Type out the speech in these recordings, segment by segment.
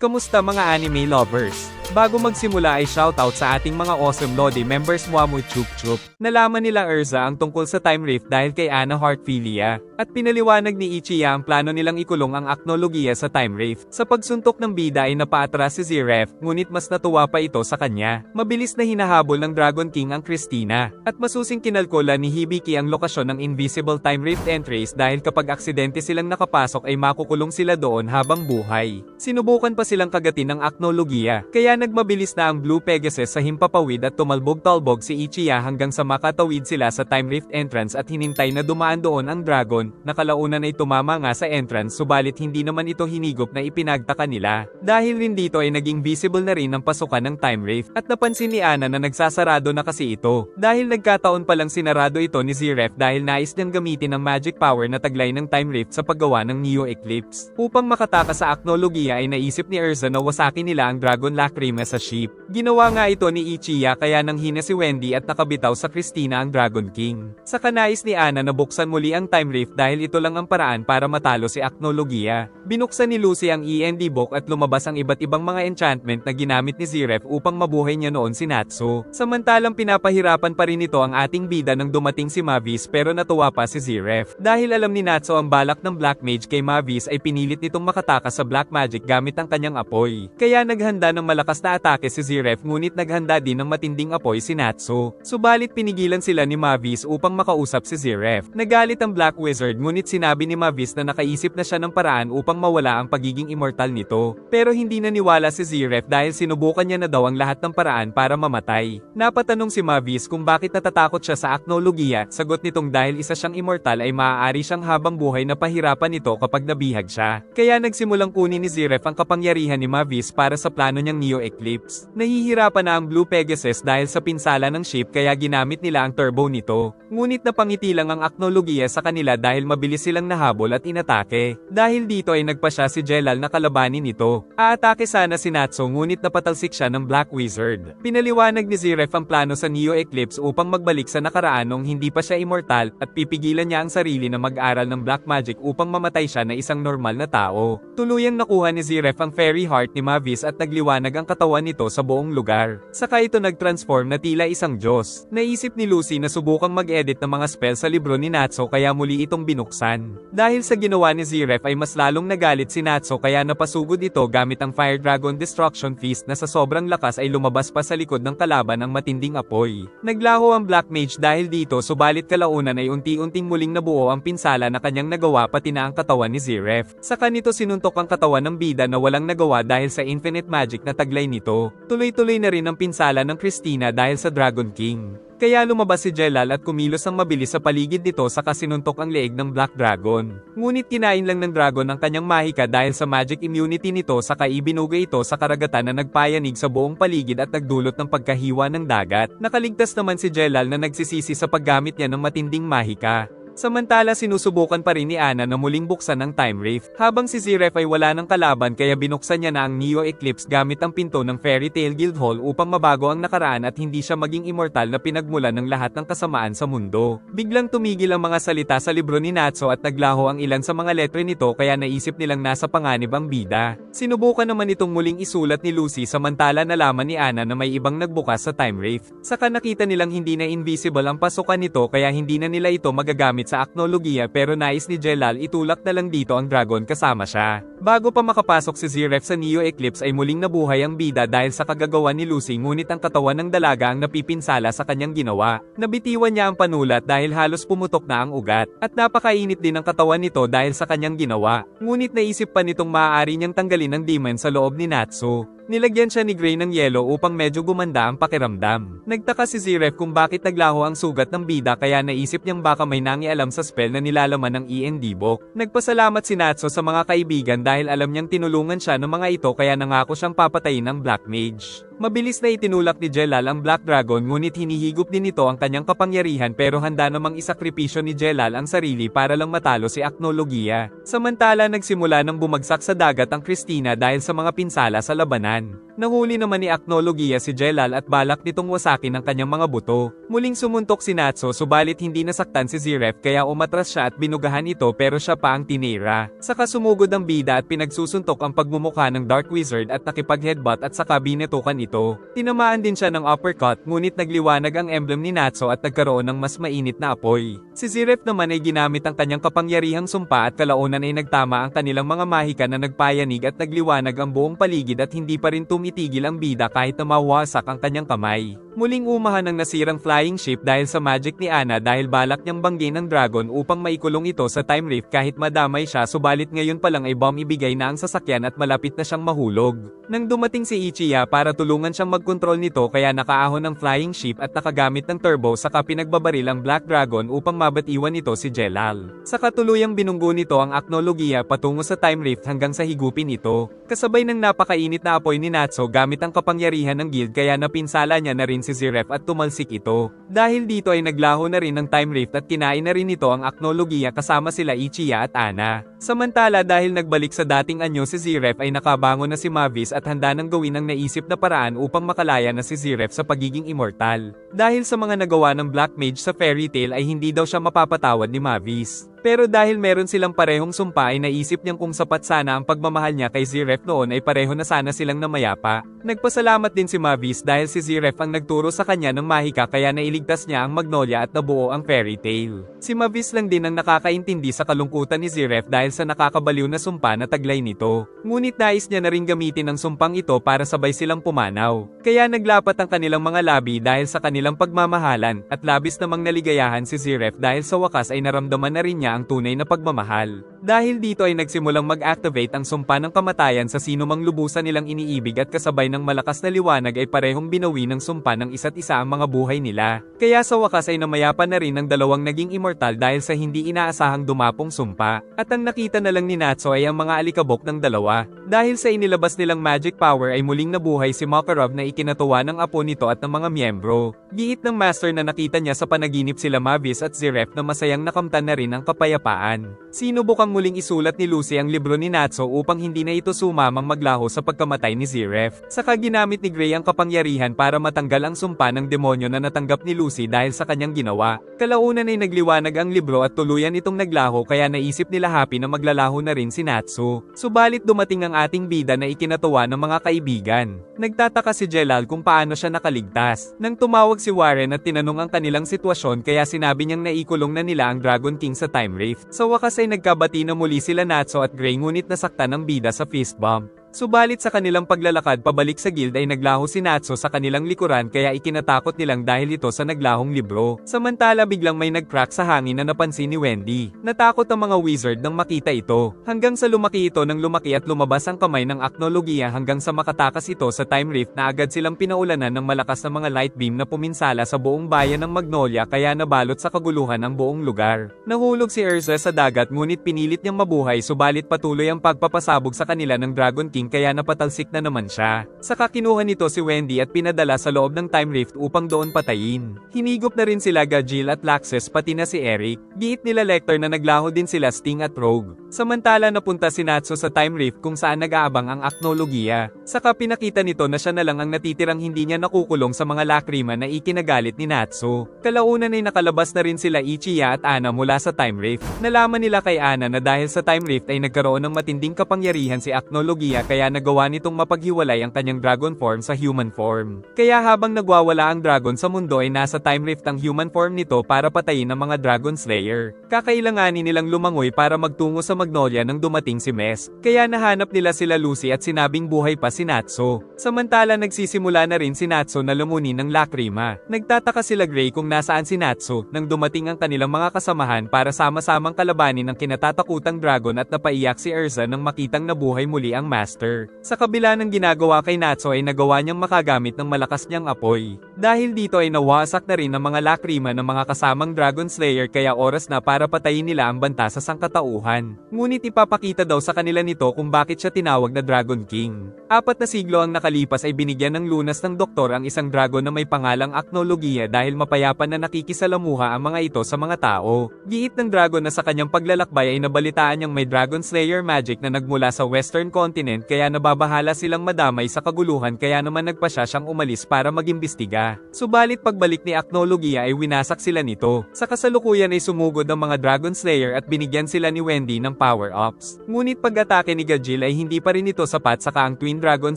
Kamusta mga anime lovers? Bago magsimula ay shoutout sa ating mga awesome Lodi members Muamu Chup Chup. Nalaman nila Erza ang tungkol sa time rift dahil kay Ana Heartfilia. At pinaliwanag ni Ichiya ang plano nilang ikulong ang aknologiya sa time rift. Sa pagsuntok ng bida ay napaatras si Ziref, ngunit mas natuwa pa ito sa kanya. Mabilis na hinahabol ng Dragon King ang Christina. At masusing kinalkula ni Hibiki ang lokasyon ng invisible time rift entries dahil kapag aksidente silang nakapasok ay makukulong sila doon habang buhay. Sinubukan pa silang kagatin ng aknologiya, kaya nagmabilis na ang Blue Pegasus sa himpapawid at tumalbog-talbog si Ichiya hanggang sa makatawid sila sa time rift entrance at hinintay na dumaan doon ang dragon, na kalaunan ay tumama nga sa entrance subalit hindi naman ito hinigop na ipinagtaka nila. Dahil rin dito ay naging visible na rin ang pasukan ng time rift, at napansin ni Ana na nagsasarado na kasi ito. Dahil nagkataon palang sinarado ito ni Ziref dahil nais niyang gamitin ang magic power na taglay ng time rift sa paggawa ng Neo Eclipse. Upang makatakas sa aknologiya ay naisip ni Erza na wasakin nila ang Dragon Lacrima sa ship. Ginawa nga ito ni Ichiya kaya nanghina si Wendy at nakabitaw sa Christina ang Dragon King. Sa kanais ni Ana na buksan muli ang time rift dahil ito lang ang paraan para matalo si aknologiya. Binuksan ni Lucy ang END book at lumabas ang iba't ibang mga enchantment na ginamit ni Ziref upang mabuhay niya noon si Natsu. Samantalang pinapahirapan pa rin ito ang ating bida nang dumating si Mavis pero natuwa pa si Ziref. Dahil alam ni Natsu ang balak ng Black Mage kay Mavis ay pinilit nitong makatakas sa Black Magic gamit ang kanyang apoy. Kaya naghanda ng malakas na atake si Ziref ngunit naghanda din ng matinding apoy si Natsu. Subalit pinigilan sila ni Mavis upang makausap si Ziref. Nagalit ang Black Wizard ngunit sinabi ni Mavis na nakaisip na siya ng paraan upang mawala ang pagiging immortal nito. Pero hindi naniwala si Ziref dahil sinubukan niya na daw ang lahat ng paraan para mamatay. Napatanong si Mavis kung bakit natatakot siya sa aknologiya, sagot nitong dahil isa siyang immortal ay maaari siyang habang buhay na pahirapan nito kapag nabihag siya. Kaya nagsimulang kunin ni Ziref ang kapangyarihan ni Mavis para sa plano niyang Neo Eclipse. Nahihirapan na ang Blue Pegasus dahil sa pinsala ng ship kaya ginamit nila ang turbo nito. Ngunit napangiti lang ang aknologiya sa kanila dahil mabilis silang nahabol at inatake. Dahil dito ay nagpa siya si Jelal na kalabanin nito. Aatake sana si Natsu ngunit napatalsik siya ng Black Wizard. Pinaliwanag ni Ziref ang plano sa Neo Eclipse upang magbalik sa nakaraan nung hindi pa siya immortal at pipigilan niya ang sarili na mag-aral ng Black Magic upang mamatay siya na isang normal na tao. Tuluyang nakuha ni Ziref ang Fairy Heart ni Mavis at nagliwanag ang katawan nito sa buong lugar. Saka ito nag-transform na tila isang Diyos. Naisip ni Lucy na subukang mag-edit ng mga spell sa libro ni Natsu kaya muli itong binuksan. Dahil sa ginawa ni Ziref ay mas lalong nagalit si Natsu kaya napasugod ito gamit ang Fire Dragon Destruction Feast na sa sobrang lakas ay lumabas pa sa likod ng kalaban ang matinding apoy. Naglaho ang Black Mage dahil dito subalit kalaunan ay unti-unting muling nabuo ang pinsala na kanyang nagawa pati na ang katawan ni Ziref. Saka nito sinuntok ang katawan ng bida na walang nagawa dahil sa infinite magic na taglay nito. Tuloy-tuloy na rin ang pinsala ng Christina dahil sa Dragon King. Kaya lumabas si Jelal at kumilos ang mabilis sa paligid nito saka sinuntok ang leeg ng Black Dragon. Ngunit kinain lang ng dragon ang kanyang mahika dahil sa magic immunity nito saka ibinugay ito sa karagatan na nagpayanig sa buong paligid at nagdulot ng pagkahiwa ng dagat. Nakaligtas naman si Jelal na nagsisisi sa paggamit niya ng matinding mahika. Samantala sinusubukan pa rin ni Ana na muling buksan ang time rift. Habang si Ziref ay wala ng kalaban kaya binuksan niya na ang Neo Eclipse gamit ang pinto ng Fairy Tail Guildhall upang mabago ang nakaraan at hindi siya maging immortal na pinagmulan ng lahat ng kasamaan sa mundo. Biglang tumigil ang mga salita sa libro ni Natsu at naglaho ang ilan sa mga letre nito kaya naisip nilang nasa panganib ang bida. Sinubukan naman itong muling isulat ni Lucy samantala nalaman ni Ana na may ibang nagbukas sa time rift. Saka nakita nilang hindi na invisible ang pasukan nito kaya hindi na nila ito magagamit sa aknologiya pero nais ni Jelal itulak na lang dito ang dragon kasama siya. Bago pa makapasok si Ziref sa Neo Eclipse ay muling nabuhay ang bida dahil sa kagagawa ni Lucy ngunit ang katawan ng dalaga ang napipinsala sa kanyang ginawa. Nabitiwan niya ang panulat dahil halos pumutok na ang ugat at napakainit din ang katawan nito dahil sa kanyang ginawa. Ngunit naisip pa nitong maaari niyang tanggalin ang demon sa loob ni Natsu. Nilagyan siya ni Gray ng yelo upang medyo gumanda ang pakiramdam. Nagtaka si Ziref kung bakit naglaho ang sugat ng bida kaya naisip niyang baka may nangialam sa spell na nilalaman ng END book. Nagpasalamat si Natsu sa mga kaibigan dahil alam niyang tinulungan siya ng mga ito kaya nangako siyang papatayin ng Black Mage. Mabilis na itinulak ni Jelal ang Black Dragon ngunit hinihigop din nito ang kanyang kapangyarihan pero handa namang isakripisyo ni Jelal ang sarili para lang matalo si Aknologia. Samantala nagsimula ng bumagsak sa dagat ang Christina dahil sa mga pinsala sa labanan. Nahuli naman ni Aknologia si Jelal at balak nitong wasakin ang kanyang mga buto. Muling sumuntok si Natsu subalit hindi nasaktan si Ziref kaya umatras siya at binugahan ito pero siya pa ang tinira. Saka sumugod ang bida at pinagsusuntok ang pagmumukha ng Dark Wizard at nakipag-headbutt at saka binetukan ito. Tinamaan din siya ng uppercut ngunit nagliwanag ang emblem ni Natsu at nagkaroon ng mas mainit na apoy. Si Ziref naman ay ginamit ang kanyang kapangyarihang sumpa at kalaunan ay nagtama ang kanilang mga mahika na nagpayanig at nagliwanag ang buong paligid at hindi pa rin tumitigil ang bida kahit na mawasak ang kanyang kamay. Muling umahan ang nasirang flying ship dahil sa magic ni Ana dahil balak niyang banggin ang dragon upang maikulong ito sa time rift kahit madamay siya subalit ngayon pa lang ay bomb ibigay na ang sasakyan at malapit na siyang mahulog. Nang dumating si Ichiya para tulungan siyang magkontrol nito kaya nakaahon ang flying ship at nakagamit ng turbo saka pinagbabaril ang Black Dragon upang mabatiwan nito si Jelal. Sa katuluyang binunggo nito ang Aknologia patungo sa time rift hanggang sa higupin ito. Kasabay ng napakainit na apoy ni Natsu gamit ang kapangyarihan ng guild kaya napinsala niya na rin si Ziref at tumalsik ito. Dahil dito ay naglaho na rin ang time rift at kinain na rin ito ang Aknologia kasama sila Ichiya at Ana. Samantala dahil nagbalik sa dating anyo si Ziref ay nakabangon na si Mavis at handa nang gawin ang naisip na paraan upang makalaya na si Ziref sa pagiging immortal. Dahil sa mga nagawa ng Black Mage sa fairy tale ay hindi daw siya mapapatawad ni Mavis. Pero dahil meron silang parehong sumpa ay naisip niyang kung sapat sana ang pagmamahal niya kay Ziref noon ay pareho na sana silang namayapa. Nagpasalamat din si Mavis dahil si Ziref ang nagturo sa kanya ng mahika kaya nailigtas niya ang Magnolia at nabuo ang fairy tale. Si Mavis lang din ang nakakaintindi sa kalungkutan ni Ziref dahil sa nakakabaliw na sumpa na taglay nito. Ngunit nais niya na rin gamitin ang sumpang ito para sabay silang pumanaw. Kaya naglapat ang kanilang mga labi dahil sa kanilang pagmamahalan at labis namang naligayahan si Ziref dahil sa wakas ay naramdaman na rin niya ang tunay na pagmamahal. Dahil dito ay nagsimulang mag-activate ang sumpa ng kamatayan sa sinumang lubusan nilang iniibig at kasabay ng malakas na liwanag ay parehong binawi ng sumpa ng isa't isa ang mga buhay nila. Kaya sa wakas ay namayapa na rin ang dalawang naging immortal dahil sa hindi inaasahang dumapong sumpa. At ang nakita na lang ni Natsu ay ang mga alikabok ng dalawa. Dahil sa inilabas nilang magic power ay muling nabuhay si Makarov na ikinatuwa ng apo nito at ng mga miyembro. Giit ng master na nakita niya sa panaginip sila Mavis at Ziref na masayang nakamtan na rin ang kapayapaan. Sinubukang muling isulat ni Lucy ang libro ni Natsu upang hindi na ito sumamang maglaho sa pagkamatay ni Ziref. Saka ginamit ni Gray ang kapangyarihan para matanggal ang sumpa ng demonyo na natanggap ni Lucy dahil sa kanyang ginawa. Kalaunan ay nagliwanag ang libro at tuluyan itong naglaho kaya naisip nila Happy na maglalaho na rin si Natsu. Subalit dumating ang ating bida na ikinatuwa ng mga kaibigan. Nagtataka si Jelal kung paano siya nakaligtas. Nang tumawag si Warren at tinanong ang kanilang sitwasyon kaya sinabi niyang naikulong na nila ang Dragon King sa time rift. Sa wakas ay nagkabati na muli sila Natsu at Gray ngunit nasaktan ng bida sa fist bump. Subalit sa kanilang paglalakad pabalik sa guild ay naglaho si Natsu sa kanilang likuran kaya ikinatakot nilang dahil ito sa naglahong libro. Samantala biglang may nag-crack sa hangin na napansin ni Wendy. Natakot ang mga wizard nang makita ito. Hanggang sa lumaki ito nang lumaki at lumabas ang kamay ng Aknologia hanggang sa makatakas ito sa time rift na agad silang pinaulanan ng malakas na mga light beam na puminsala sa buong bayan ng Magnolia kaya nabalot sa kaguluhan ang buong lugar. Nahulog si Erza sa dagat ngunit pinilit niyang mabuhay subalit patuloy ang pagpapasabog sa kanila ng Dragon King kaya napatalsik na naman siya. Saka kinuha nito si Wendy at pinadala sa loob ng time rift upang doon patayin. Hinigop na rin sila Gajil at Laxus pati na si Eric. Giit nila Lecter na naglaho din sila Sting at Rogue. Samantala napunta si Natsu sa time rift kung saan nag-aabang ang Aknologia. Saka pinakita nito na siya na lang ang natitirang hindi niya nakukulong sa mga lakrima na ikinagalit ni Natsu. Kalaunan ay nakalabas na rin sila Ichiya at Ana mula sa time rift. Nalaman nila kay Ana na dahil sa time rift ay nagkaroon ng matinding kapangyarihan si Aknologia kaya nagawa nitong mapaghiwalay ang kanyang dragon form sa human form. Kaya habang nagwawala ang dragon sa mundo ay nasa time rift ang human form nito para patayin ang mga dragon slayer. Kakailanganin nilang lumangoy para magtungo sa Magnolia nang dumating si Mes. Kaya nahanap nila sila Lucy at sinabing buhay pa si Natsu. Samantala nagsisimula na rin si Natsu na lumunin ng lakrima. Nagtataka sila Gray kung nasaan si Natsu nang dumating ang kanilang mga kasamahan para sama-samang kalabanin ang kinatatakutang dragon at napaiyak si Erza nang makitang nabuhay muli ang master. monster. Sa kabila ng ginagawa kay Natsu ay nagawa niyang makagamit ng malakas niyang apoy. Dahil dito ay nawasak na rin ang mga lakrima ng mga kasamang Dragon Slayer kaya oras na para patayin nila ang banta sa sangkatauhan. Ngunit ipapakita daw sa kanila nito kung bakit siya tinawag na Dragon King. 4 na siglo ang nakalipas ay binigyan ng lunas ng doktor ang isang dragon na may pangalang Acnologia dahil mapayapa na nakikisalamuha ang mga ito sa mga tao. Giit ng dragon na sa kanyang paglalakbay ay nabalitaan niyang may Dragon Slayer magic na nagmula sa Western Continent kaya nababahala silang madamay sa kaguluhan kaya naman nagpasya siyang umalis para mag-imbestiga. Subalit pagbalik ni Acnologia ay winasak sila nito. Sa kasalukuyan ay sumugod ang mga Dragon Slayer at binigyan sila ni Wendy ng power-ups. Ngunit pag-atake ni Gajil ay hindi pa rin ito sapat saka ang Twin Dragon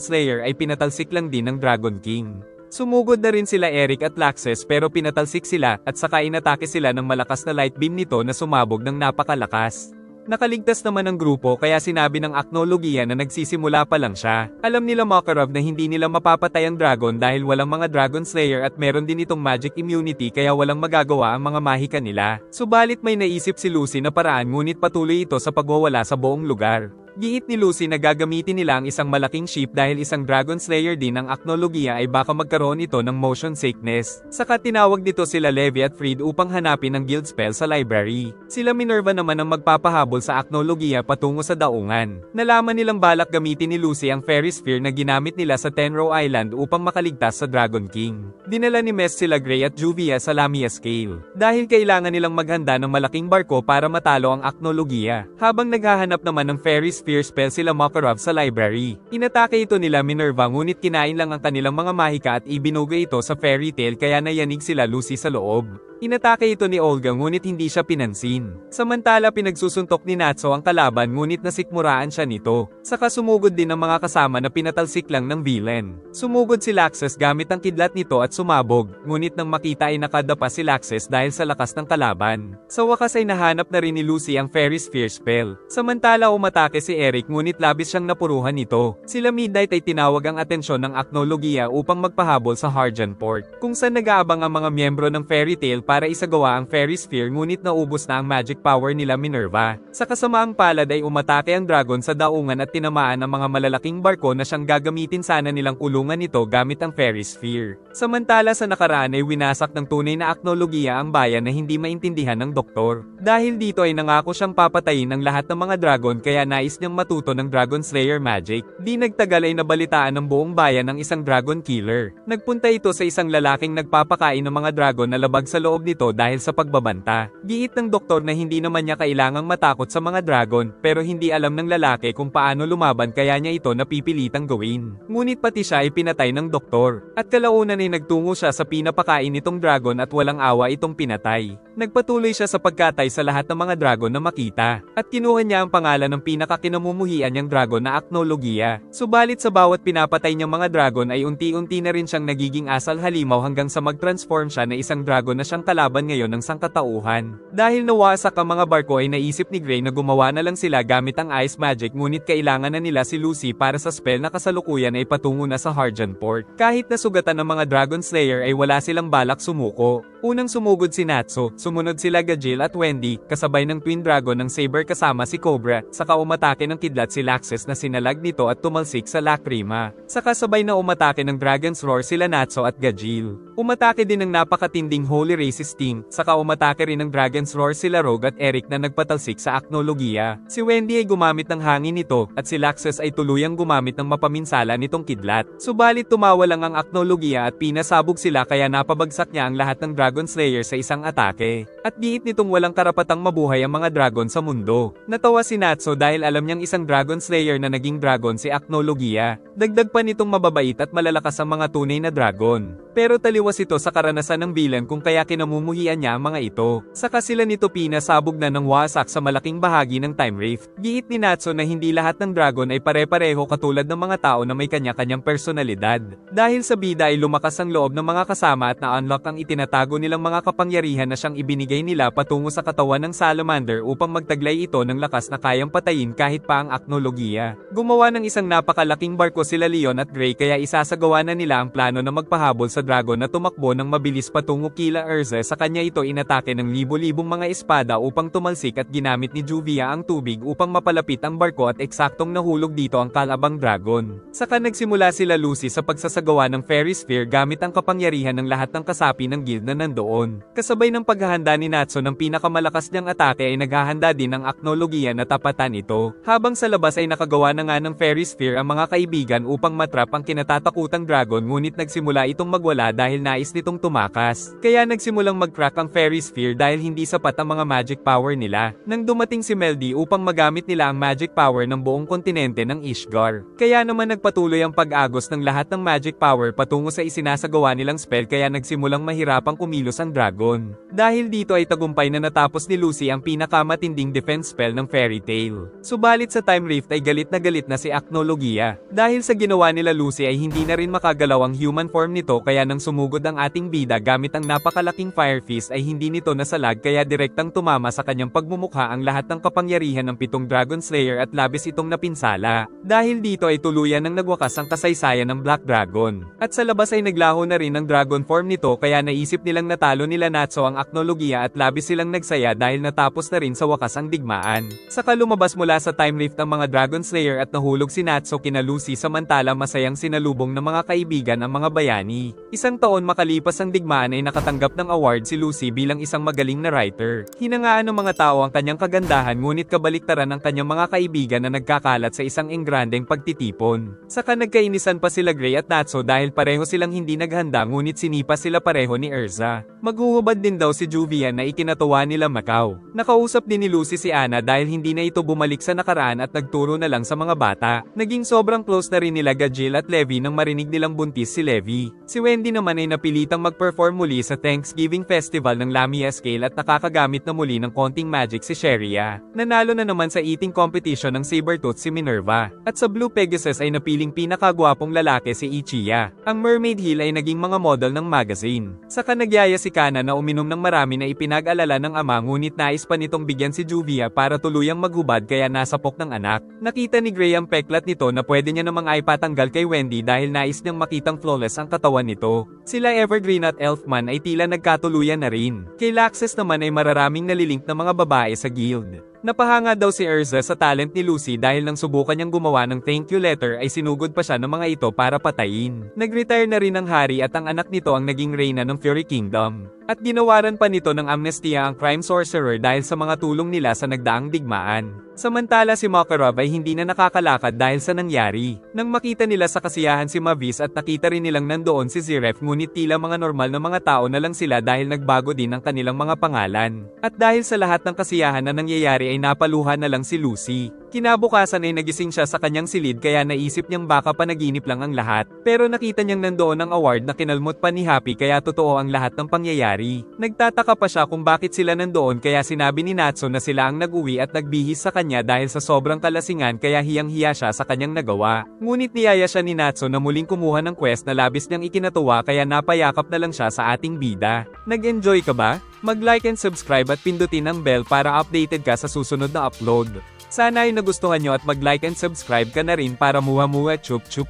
Slayer ay pinatalsik lang din ng Dragon King. Sumugod na rin sila Eric at Laxes pero pinatalsik sila at saka inatake sila ng malakas na light beam nito na sumabog ng napakalakas. Nakaligtas naman ang grupo kaya sinabi ng Acnologia na nagsisimula pa lang siya. Alam nila Makarov na hindi nila mapapatay ang dragon dahil walang mga Dragon Slayer at meron din itong magic immunity kaya walang magagawa ang mga mahika nila. Subalit may naisip si Lucy na paraan ngunit patuloy ito sa pagwawala sa buong lugar. Giit ni Lucy na gagamitin nila ang isang malaking ship dahil isang Dragon Slayer din ang Acnologia ay baka magkaroon ito ng motion sickness. Saka tinawag dito sila Levi at Fried upang hanapin ang guild spell sa library. Sila Minerva naman ang magpapahabol sa Acnologia patungo sa daungan. Nalaman nilang balak gamitin ni Lucy ang Fairy Sphere na ginamit nila sa Tenro Island upang makaligtas sa Dragon King. Dinala ni Mess sila Gray at Juvia sa Lamia Scale. Dahil kailangan nilang maghanda ng malaking barko para matalo ang Acnologia. Habang naghahanap naman ng Fairy Sphere spell sila Makarov sa library. Inatake ito nila Minerva ngunit kinain lang ang kanilang mga mahika at ibinugay ito sa fairy tale kaya nayanig sila Lucy sa loob. Inatake ito ni Olga ngunit hindi siya pinansin. Samantala pinagsusuntok ni Natsu ang kalaban ngunit nasikmuraan siya nito. Saka sumugod din ang mga kasama na pinatalsik lang ng villain. Sumugod si Laxes gamit ang kidlat nito at sumabog, ngunit nang makita ay nakadapa si Laxes dahil sa lakas ng kalaban. Sa wakas ay nahanap na rin ni Lucy ang Fairy Sphere spell. Samantala umatake si Eric ngunit labis siyang napuruhan nito. Sila Midnight ay tinawag ang atensyon ng Acnologia upang magpahabol sa Harjanport, kung saan nag-aabang ang mga miyembro ng Fairy Tail para isagawa ang Fairy Sphere ngunit naubos na ang magic power nila Minerva. Sa kasamaang palad ay umatake ang dragon sa daungan at tinamaan ang mga malalaking barko na siyang gagamitin sana nilang kulungan nito gamit ang Fairy Sphere. Samantala sa nakaraan ay winasak ng tunay na Acnologia ang bayan na hindi maintindihan ng doktor. Dahil dito ay nangako siyang papatayin ang lahat ng mga dragon kaya nais niyang matuto ng Dragon Slayer magic. Di nagtagal ay nabalitaan ng buong bayan ng isang dragon killer. Nagpunta ito sa isang lalaking nagpapakain ng mga dragon na labag sa loob nito dahil sa pagbabanta. Giit ng doktor na hindi naman niya kailangang matakot sa mga dragon pero hindi alam ng lalaki kung paano lumaban kaya niya ito napipilitang gawin. Ngunit pati siya ay pinatay ng doktor. At kalaunan ay nagtungo siya sa pinapakain nitong dragon at walang awa itong pinatay. Nagpatuloy siya sa pagkatay sa lahat ng mga dragon na makita. At kinuha niya ang pangalan ng pinakakinamumuhian niyang dragon na Acnologia. Subalit sa bawat pinapatay niyang mga dragon ay unti-unti na rin siyang nagiging asal halimaw hanggang sa mag-transform siya na isang dragon na siyang kalaban ngayon ng sangkatauhan. Dahil nawasak ang mga barko ay naisip ni Gray na gumawa na lang sila gamit ang ice magic ngunit kailangan na nila si Lucy para sa spell na kasalukuyan ay patungo na sa Harjanport. Kahit nasugatan ng mga Dragon Slayer ay wala silang balak sumuko. Unang sumugod si Natsu, sumunod sila Gajil at Wendy, kasabay ng Twin Dragon ng Saber kasama si Cobra, saka umatake ng kidlat si Laxes na sinalag nito at tumalsik sa lakrima. Saka sabay na umatake ng Dragon's Roar sila Natsu at Gajil. Umatake din ng napakatinding Holy Racist Sting, saka umatake rin ng Dragon's Roar sila Rogue at Eric na nagpatalsik sa Acnologia. Si Wendy ay gumamit ng hangin nito, at si Laxes ay tuluyang gumamit ng mapaminsala nitong kidlat. Subalit tumawa lang ang Acnologia at pinasabog sila kaya napabagsak niya ang lahat ng Dragon Slayer sa isang atake. At giit nitong walang karapatang mabuhay ang mga dragon sa mundo. Natawa si Natsu dahil alam niyang isang Dragon Slayer na naging dragon si Acnologia. Dagdag pa nitong mababait at malalakas ang mga tunay na dragon. Pero taliwas ito sa karanasan ng villain kung kaya kinamumuhian niya ang mga ito. Saka sila nito pinasabog na ng wasak sa malaking bahagi ng time rift. Giit ni Natsu na hindi lahat ng dragon ay pare-pareho katulad ng mga tao na may kanya-kanyang personalidad. Dahil sa bida ay lumakas ang loob ng mga kasama at na-unlock ang itinatago nilang mga kapangyarihan na siyang ibinigay nila patungo sa katawan ng salamander upang magtaglay ito ng lakas na kayang patayin kahit pa ang Acnologia. Gumawa ng isang napakalaking barko sila Leon at Gray kaya isasagawa na nila ang plano na magpahabol sa dragon na tumakbo ng mabilis patungo kila Erza. Sa kanya ito inatake ng libo-libong mga espada upang tumalsik at ginamit ni Juvia ang tubig upang mapalapit ang barko at eksaktong nahulog dito ang kalabang dragon. Saka nagsimula sila Lucy sa pagsasagawa ng fairy sphere gamit ang kapangyarihan ng lahat ng kasapi ng guild na nandoon. Kasabay ng paghahanda ni Natsu ng pinakamalakas niyang atake ay naghahanda din ng aknologiya na tapatan ito. Habang sa labas ay nakagawa na nga ng fairy sphere ang mga kaibigan upang matrap ang kinatatakutang dragon, ngunit nagsimula itong magwala dahil nais nitong tumakas. Kaya nagsimulang mag-crack ang fairy sphere dahil hindi sapat ang mga magic power nila. Nang dumating si Meldy upang magamit nila ang magic power ng buong kontinente ng Ishgar. Kaya naman nagpatuloy ang pag-agos ng lahat ng magic power patungo sa isinasagawa nilang spell, kaya nagsimulang mahirapang kumilos ang dragon. Dahil dito ay tagumpay na natapos ni Lucy ang pinakamatinding defense spell ng fairy tale. Subalit sa time rift ay galit na si Aknologiya. Dahil sa ginawa nila Lucy ay hindi na rin makagalaw ang human form nito, kaya nang sumugod ang ating bida gamit ang napakalaking fire fist ay hindi nito nasalag, kaya direktang tumama sa kanyang pagmumukha ang lahat ng kapangyarihan ng 7 Dragon Slayer at labis itong napinsala. Dahil dito ay tuluyan ng nagwakas ang kasaysayan ng Black Dragon. At sa labas ay naglaho na rin ang dragon form nito, kaya naisip nilang natalo nila Natsu ang Aknologiya at labis silang nagsaya dahil natapos na rin sa wakas ang digmaan. Saka lumabas mula sa time rift ang mga Dragon Slayer at nahulog si Natsu kina Lucy, samantala masayang sinalubong ng mga kaibigan ang mga bayani. Isang taon makalipas ang digmaan ay nakatanggap ng award si Lucy bilang isang magaling na writer. Hinangaan ng mga tao ang kanyang kagandahan, ngunit kabaliktaran ang kanyang mga kaibigan na nagkakalat sa isang engrandeng pagtitipon. Saka nagkainisan pa sila Gray at Natsu dahil pareho silang hindi naghanda, ngunit sinipa sila pareho ni Erza. Maghuhubad din daw si Juvia na ikinatuwa nila Macau. Nakausap din ni Lucy si Anna dahil hindi na ito bumalik sa nakaraan at nagturo na lang sa mga bata. Naging sobrang close na rin nila Jill at Levi nang marinig nilang buntis si Levi. Si Wendy naman ay napilitang mag-perform muli sa Thanksgiving Festival ng Lamia Scale at nakakagamit na muli ng konting magic si Sheria. Nanalo na naman sa eating competition ng Sabertooth si Minerva. At sa Blue Pegasus ay napiling pinakagwapong lalaki si Ichiya. Ang Mermaid Hill ay naging mga model ng magazine. Saka nagyaya si Kana na uminom ng marami na ipinag-alala ng ama, ngunit nais pa nitong bigyan si Juvia para tuluyang maghubad, kaya nasapok ng anak. Nakita ni Gray ang peklat nito na pwede niya namang ipatanggal kay Wendy dahil nais niyang makitang flawless ang katawan nito. Sila Evergreen at Elfman ay tila nagkatuluyan na rin. Kay Laxus naman ay mararaming nalilink na mga babae sa guild. Napahanga daw si Erza sa talent ni Lucy dahil nang subukan niyang gumawa ng thank you letter ay sinugod pa siya ng mga ito para patayin. Nag-retire na rin ang hari at ang anak nito ang naging reyna ng Fury Kingdom. At ginawaran pa nito ng amnestia ang crime sorcerer dahil sa mga tulong nila sa nagdaang digmaan. Samantala si Makarov ay hindi na nakakalakad dahil sa nangyari. Nang makita nila sa kasiyahan si Mavis at nakita rin nilang nandoon si Ziref, ngunit tila mga normal na mga tao na lang sila dahil nagbago din ang kanilang mga pangalan. At dahil sa lahat ng kasiyahan na nangyayari ay napaluha na lang si Lucy. Kinabukasan ay nagising siya sa kanyang silid, kaya naisip niyang baka panaginip lang ang lahat. Pero nakita niyang nandoon ang award na kinalmot pa ni Happy, kaya totoo ang lahat ng pangyayari. Nagtataka pa siya kung bakit sila nandoon, kaya sinabi ni Natsu na sila ang nag-uwi at nagbihis sa kanya dahil sa sobrang kalasingan, kaya hiyang-hiya siya sa kanyang nagawa. Ngunit niyaya siya ni Natsu na muling kumuha ng quest na labis niyang ikinatuwa, kaya napayakap na lang siya sa ating bida. Nag-enjoy ka ba? Mag-like and subscribe at pindutin ang bell para updated ka sa susunod na upload. Sana ay nagustuhan nyo at mag-like and subscribe ka na rin para muha-muha chup-chup.